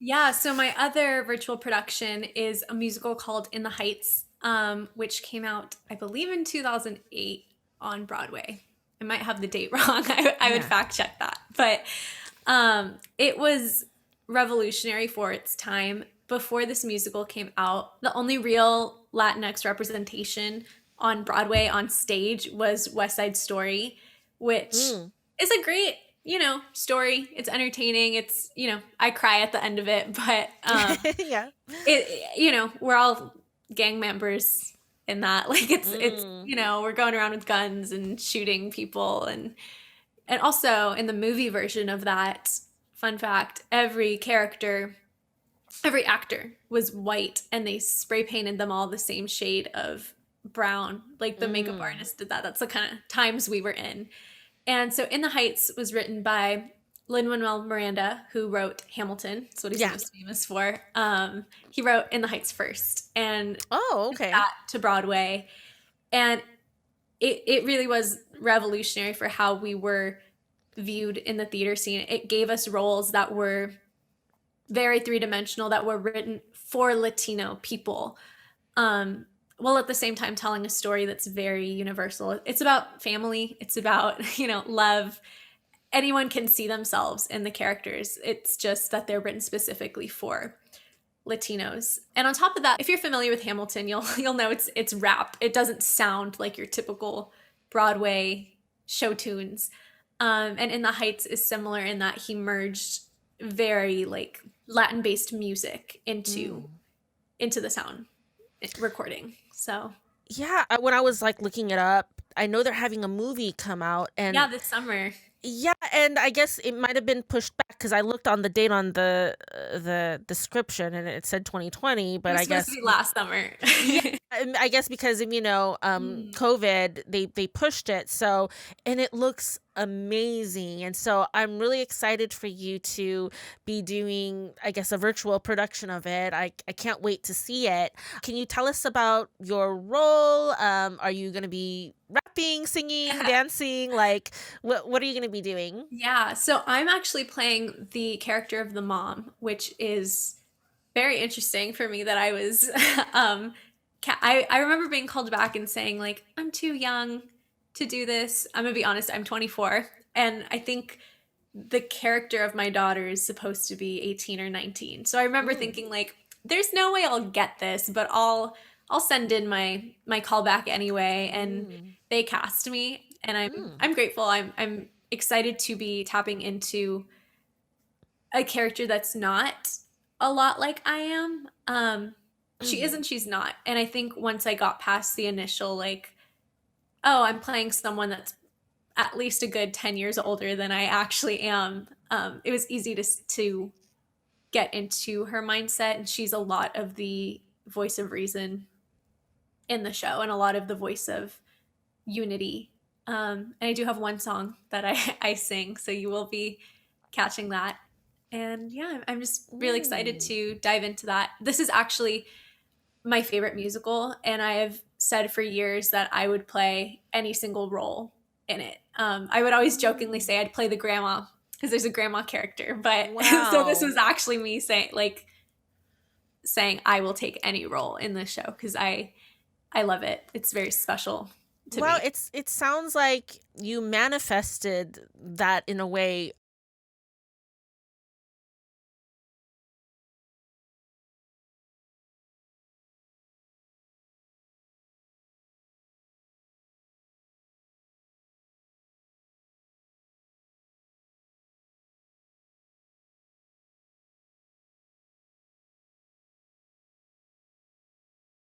Yeah, so my other virtual production is a musical called In the Heights, which came out, I believe, in 2008 on Broadway. I might have the date wrong. I would Yeah. fact check that. But it was revolutionary for its time. Before this musical came out, the only real Latinx representation on Broadway on stage was West Side Story, which Mm. is a great, story. It's entertaining. It's, I cry at the end of it, but Yeah. we're all gang members in that. Like it's, Mm. we're going around with guns and shooting people and also in the movie version of that, fun fact, every actor was white and they spray painted them all the same shade of brown. Like the makeup Mm. artist did that. That's the kind of times we were in. And so In the Heights was written by Lin-Manuel Miranda, who wrote Hamilton. That's what he's Yeah. most famous for. He wrote In the Heights first and Oh, took okay. that to Broadway. And it really was revolutionary for how we were viewed in the theater scene. It gave us roles that were very three-dimensional, that were written for Latino people. While at the same time telling a story that's very universal. It's about family, it's about, love. Anyone can see themselves in the characters. It's just that they're written specifically for Latinos. And on top of that, if you're familiar with Hamilton, you'll know it's rap. It doesn't sound like your typical Broadway show tunes. And In the Heights is similar in that he merged very like Latin based music Mm. into the sound recording. So Yeah, when I was like looking it up, I know they're having a movie come out, yeah, and this summer. yeah, and I guess it might have been pushed back because I looked on the date on the description and it said 2020, It but was I supposed to guess be last summer. yeah, I guess because of Mm. COVID, they pushed it. So and it looks amazing, and so I'm really excited for you to be doing, I guess, a virtual production of it. I can't wait to see it. Can you tell us about your role? Are you going to be rapping, singing, dancing? Like, what are you going to be doing? Yeah, so I'm actually playing the character of the mom, which is very interesting for me that I was I remember being called back and saying like I'm too young to do this. I'm gonna be honest, I'm 24 and I think the character of my daughter is supposed to be 18 or 19. So I remember Mm, thinking like there's no way I'll get this, but I'll send in my callback anyway and mm, they cast me and mm, I'm grateful. I'm excited to be tapping into a character that's not a lot like I am. She is mm, and she's not. And I think once I got past the initial like, oh, I'm playing someone that's at least a good 10 years older than I actually am, it was easy to get into her mindset. And she's a lot of the voice of reason in the show and a lot of the voice of unity. And I do have one song that I sing, so you will be catching that. And yeah, I'm just really excited mm. to dive into that. This is actually my favorite musical, and I have said for years that I would play any single role in it. I would always jokingly say I'd play the grandma because there's a grandma character, but so this Wow. was actually me saying I will take any role in this show because I love it. It's very special to Well, me. it sounds like you manifested that in a way